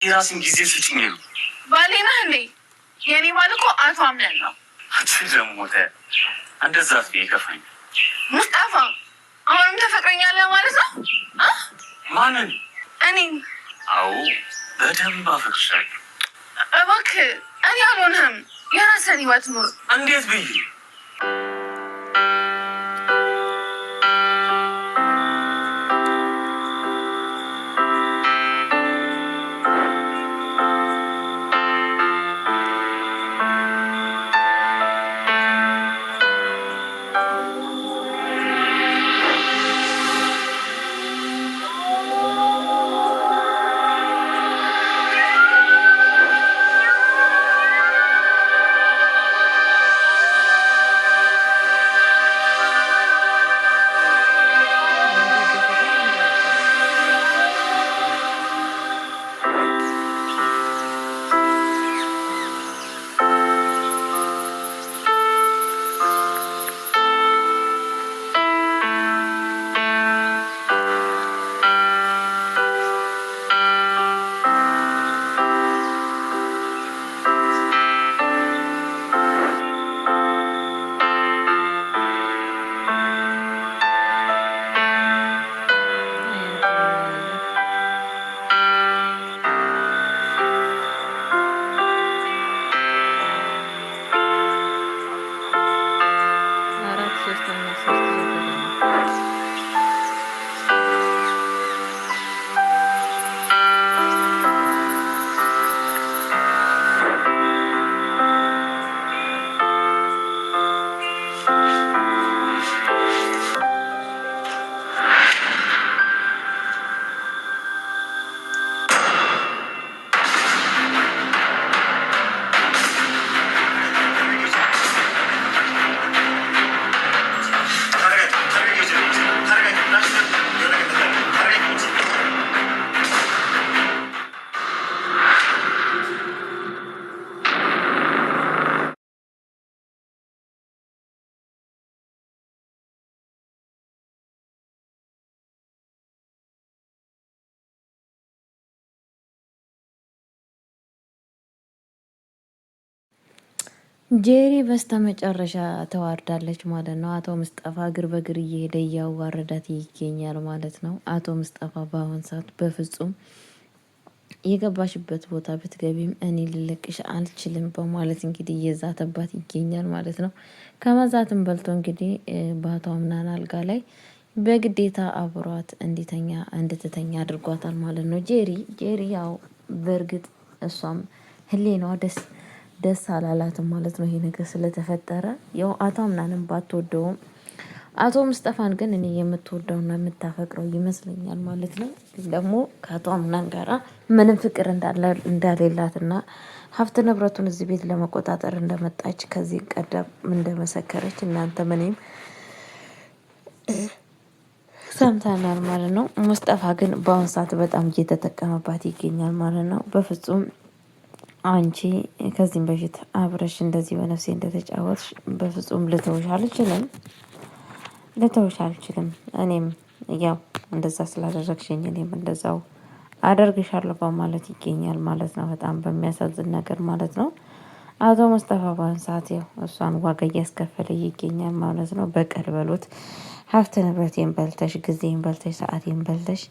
የራስን ጊዜ ስጭኝ ነው። ባሌ ነህ እንዴ? የኔ ባል እኮ አቶ አምነን ነው። ደግሞ እንደዛ ይከፋኝ። ሙስጣፋ አሁንም ተፈቅረኛለህ ማለት ነው? ማንን? እኔን። አዎ በደንብ አፈቅርሻለሁ። እባክህ እኔ አልሆንህም። የራስህን ህይወት ኑር። እንዴት ብዬ? ጄሪ በስተመጨረሻ ተዋርዳለች ማለት ነው። አቶ ሙስጠፋ እግር በእግር እየሄደ እያዋረዳት ይገኛል ማለት ነው። አቶ ሙስጠፋ በአሁን ሰዓት በፍጹም የገባሽበት ቦታ ብትገቢም እኔ ልለቅሽ አልችልም በማለት እንግዲህ እየዛተባት ይገኛል ማለት ነው። ከመዛትም በልቶ እንግዲህ በአቶ አምናን አልጋ ላይ በግዴታ አብሯት እንድትተኛ አድርጓታል ማለት ነው። ጄሪ ያው በእርግጥ እሷም ህሌናዋ ደስ አላላትም ማለት ነው። ይሄ ነገር ስለተፈጠረ ያው አቶ አምናንም ባትወደውም አቶ ሙስጠፋን ግን እኔ የምትወደውና የምታፈቅረው ይመስለኛል ማለት ነው። ደግሞ ከአቶ አምናን ጋራ ምንም ፍቅር እንዳሌላትና ሀብት ንብረቱን እዚህ ቤት ለመቆጣጠር እንደመጣች ከዚህ ቀደም እንደመሰከረች እናንተ ምንም ሰምተናል ማለት ነው። ሙስጠፋ ግን በአሁን ሰዓት በጣም እየተጠቀመባት ይገኛል ማለት ነው። በፍጹም አንቺ ከዚህም በፊት አብረሽ እንደዚህ በነፍሴ እንደተጫወትሽ በፍጹም ልተውሽ አልችልም። እኔም ያው እንደዛ ስላደረግሽኝ እኔም እንደዛው አደርግሻለሁ በማለት ይገኛል ማለት ነው። በጣም በሚያሳዝን ነገር ማለት ነው። አቶ ሙስጠፋ በአሁን ሰዓት ያው እሷን ዋጋ እያስከፈለ ይገኛል ማለት ነው። በቀል በሉት ሀብት ንብረቴን በልተሽ፣ ጊዜን በልተሽ፣ ሰዓቴን በልተሽ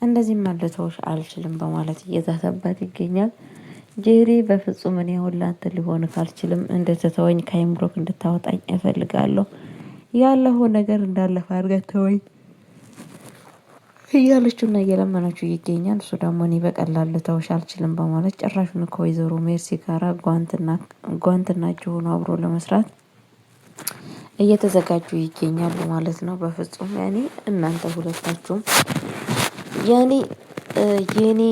እንደዚህ ልተውሽ አልችልም በማለት እየዛተባት ይገኛል። ጄሪ በፍጹም እኔ አሁን ላንተ ሊሆን ካልችልም እንድትተወኝ ከአይምሮክ እንድታወጣኝ እፈልጋለሁ። ያለው ነገር እንዳለፈ አድርገህ ተወኝ እያለችውና እየለመነችው ይገኛል። እሱ ደግሞ እኔ በቀላል ልተውሽ አልችልም በማለት ጭራሹን ከወይዘሮ ሜርሲ ጋራ ጓንትና እጅ ሆኖ አብሮ ለመስራት እየተዘጋጁ ይገኛሉ ማለት ነው። በፍጹም ያኔ እናንተ ሁለታችሁም የኔ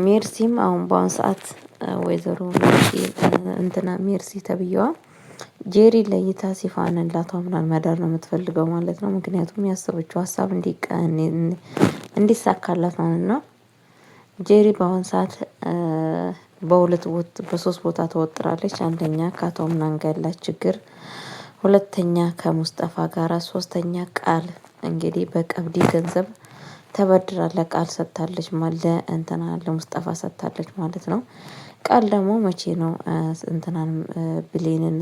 ሜርሲም አሁን በአሁን ሰዓት ወይዘሮ ሜርሲ ተብዬዋ ጄሪ ለይታ ሲፋንን ላቷምናል መዳር ነው የምትፈልገው ማለት ነው። ምክንያቱም ያሰበችው ሀሳብ እንዲሳካላት ማለት ነው። ጄሪ በአሁን ሰዓት በሶስት ቦታ ተወጥራለች። አንደኛ ከአቶ አምናን ጋር ያላት ችግር፣ ሁለተኛ ከሙስጠፋ ጋራ፣ ሶስተኛ ቃል እንግዲህ በቀብዲ ገንዘብ ተበድራለ ቃል ሰጥታለች ማለ እንትና ለሙስጠፋ ሰጥታለች ማለት ነው። ቃል ደግሞ መቼ ነው እንትናን ብሌንን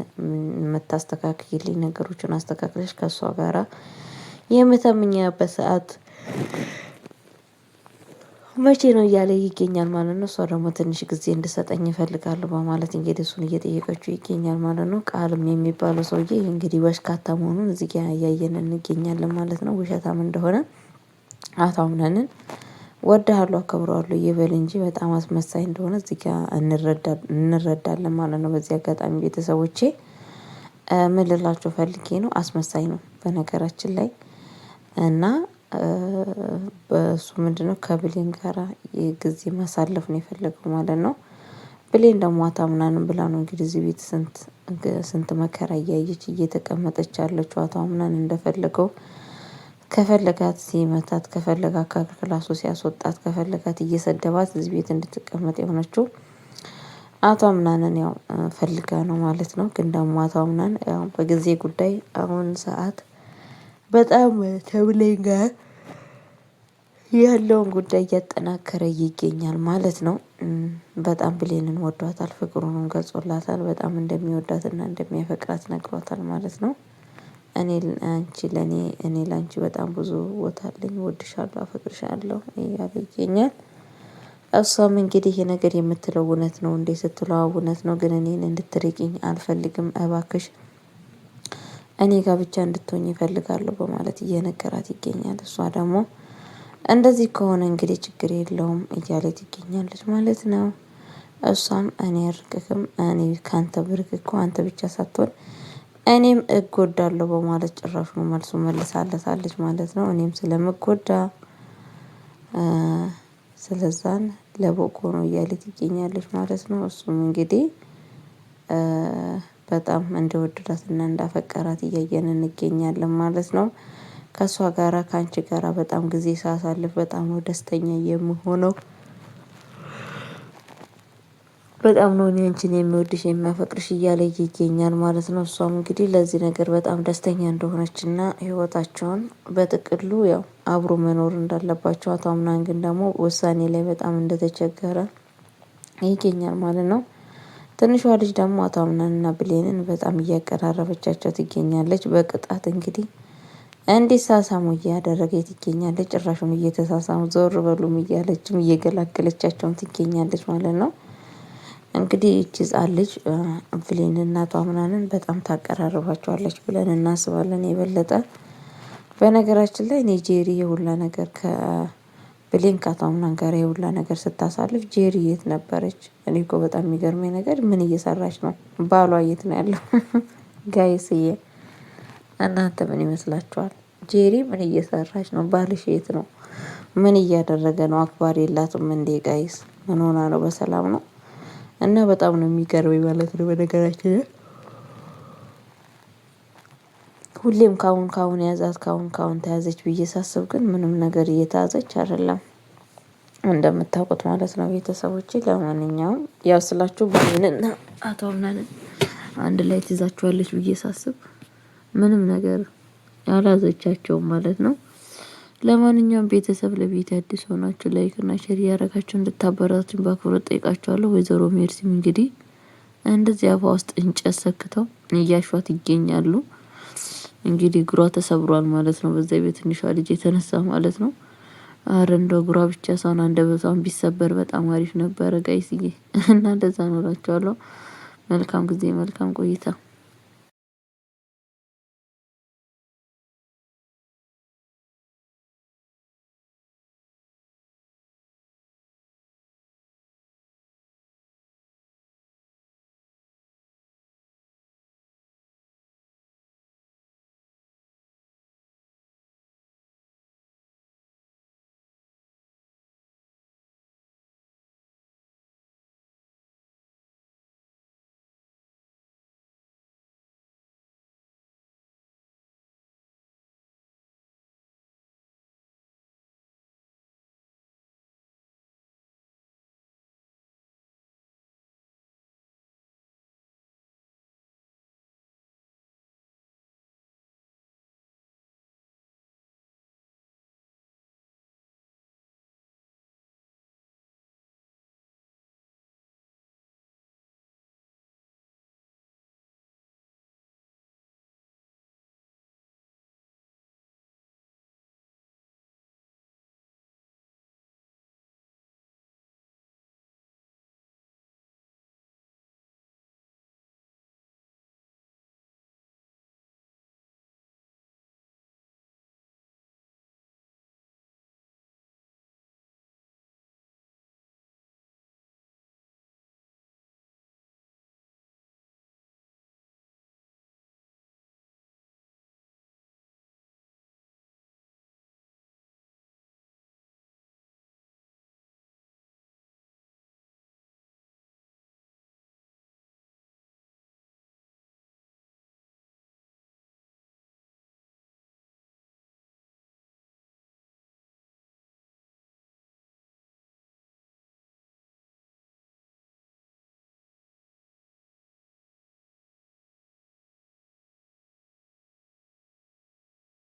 የምታስተካክልኝ ነገሮችን አስተካክለሽ ከሷ ጋራ የምተምኛበት ሰዓት መቼ ነው እያለ ይገኛል ማለት ነው። እሷ ደግሞ ትንሽ ጊዜ እንድሰጠኝ ይፈልጋሉ በማለት እንግዲህ እሱን እየጠየቀችው ይገኛል ማለት ነው። ቃልም የሚባለው ሰውዬ እንግዲህ ወሽካታ መሆኑን እዚህ ጋር እያየን እንገኛለን ማለት ነው። ውሸታም እንደሆነ አቶ አምናንን ወድሃለሁ አከብረዋለሁ ይበል እንጂ በጣም አስመሳይ እንደሆነ እዚህ ጋር እንረዳለን ማለት ነው። በዚህ አጋጣሚ ቤተሰቦቼ ምን ልላቸው ፈልጌ ነው፣ አስመሳይ ነው በነገራችን ላይ እና በሱ ምንድነው ከብሌን ጋራ የጊዜ ማሳለፍ ነው የፈለገው ማለት ነው። ብሌን ደግሞ አታምናንም ብላ ነው እንግዲህ እዚህ ቤት ስንት መከራ እያየች እየተቀመጠች ያለችው። አታምናን እንደፈለገው ከፈለጋት ሲመታት፣ ከፈለጋት ከክላሱ ሲያስወጣት፣ ከፈለጋት እየሰደባት እዚህ ቤት እንድትቀመጥ የሆነችው አታምናንን ያው ፈልጋ ነው ማለት ነው። ግን ደግሞ አታምናን ያው በጊዜ ጉዳይ አሁን ሰዓት በጣም ከብሌን ጋር ያለውን ጉዳይ እያጠናከረ ይገኛል ማለት ነው። በጣም ብሌንን ወዷታል፣ ፍቅሩንም ገልጾላታል። በጣም እንደሚወዳትና እንደሚያፈቅራት ነግሯታል ማለት ነው። እኔ ላንቺ በጣም ብዙ ቦታ አለኝ፣ እወድሻለሁ፣ አፈቅርሻለሁ እያለ ይገኛል። እሷም እንግዲህ ይሄ ነገር የምትለው እውነት ነው እንዴ ስትለው እውነት ነው፣ ግን እኔን እንድትርቂኝ አልፈልግም፣ እባክሽ እኔ ጋር ብቻ እንድትሆኝ ይፈልጋለሁ በማለት እየነገራት ይገኛል። እሷ ደግሞ እንደዚህ ከሆነ እንግዲህ ችግር የለውም እያለት ይገኛለች ማለት ነው። እሷም እኔ አርቅክም፣ እኔ ካንተ ብርቅ እኮ አንተ ብቻ ሳትሆን እኔም እጎዳለሁ በማለት ጭራሽ ነው መልሱ መልሳለታለች ማለት ነው። እኔም ስለምጎዳ ስለዛን ለቦቆ ነው እያለት ይገኛለች ማለት ነው። እሱም እንግዲህ በጣም እንደወደዳትና እንዳፈቀራት እያየን እንገኛለን ማለት ነው። ከእሷ ጋራ ከአንቺ ጋራ በጣም ጊዜ ሳሳልፍ በጣም ነው ደስተኛ የምሆነው፣ በጣም ነው እኔ አንቺን የሚወድሽ የሚያፈቅርሽ እያለ ይገኛል ማለት ነው። እሷም እንግዲህ ለዚህ ነገር በጣም ደስተኛ እንደሆነችና ህይወታቸውን በጥቅሉ ያው አብሮ መኖር እንዳለባቸው፣ አቶ አምናን ግን ደግሞ ውሳኔ ላይ በጣም እንደተቸገረ ይገኛል ማለት ነው። ትንሿ ልጅ ደግሞ አቶ አምናንና ብሌንን በጣም እያቀራረበቻቸው ትገኛለች። በቅጣት እንግዲህ እንዲሳሳሙ እያደረገ ትገኛለች። ጭራሹን እየተሳሳሙ ዞር በሉም እያለችም እየገላገለቻቸውን ትገኛለች ማለት ነው። እንግዲህ እቺ ህጻን ልጅ ብሌንና አቶ አምናንን በጣም ታቀራርባቸዋለች ብለን እናስባለን የበለጠ። በነገራችን ላይ እኔ ጄሪ የሁላ ነገር ብሌን ከአቶ አምናን ጋር የሁላ ነገር ስታሳልፍ ጄሪ የት ነበረች? እኔ እኮ በጣም የሚገርመኝ ነገር ምን እየሰራች ነው? ባሏ የት ነው ያለው? ጋይስዬ እናንተ ምን ይመስላችኋል? ጄሪ ምን እየሰራች ነው? ባልሽ የት ነው? ምን እያደረገ ነው? አክባሪ የላትም እንዴ? ጋይስ ምን ሆና ነው? በሰላም ነው? እና በጣም ነው የሚገርመኝ ማለት ነው። በነገራችን ሁሌም ካሁን ያዛት ካሁን ተያዘች ብዬ ሳስብ ግን ምንም ነገር እየተያዘች አይደለም እንደምታውቁት ማለት ነው ቤተሰቦቼ። ለማንኛውም ያው ስላችሁ ብሌንና አቶ አምናንን አንድ ላይ ትይዛቸዋለች ብዬ ሳስብ ምንም ነገር ያላዘቻቸውም ማለት ነው። ለማንኛውም ቤተሰብ ለቤት አዲስ ሆናችሁ ላይክ እና ሼር እያደረጋችሁ እንድታበረታቱኝ በአክብሮት ጠይቃችኋለሁ። ወይዘሮ ሜርሲም እንግዲህ እንደዚህ አፏ ውስጥ እንጨት ሰክተው እያሿት ይገኛሉ። እንግዲህ እግሯ ተሰብሯል ማለት ነው፣ በዛ ቤት ትንሿ ልጅ የተነሳ ማለት ነው። አረ እንደው እግሯ ብቻ ሳይሆን አንደበቷም ቢሰበር በጣም አሪፍ ነበረ ጋይስዬ። እና እንደዛ ኖራችኋለሁ። መልካም ጊዜ፣ መልካም ቆይታ።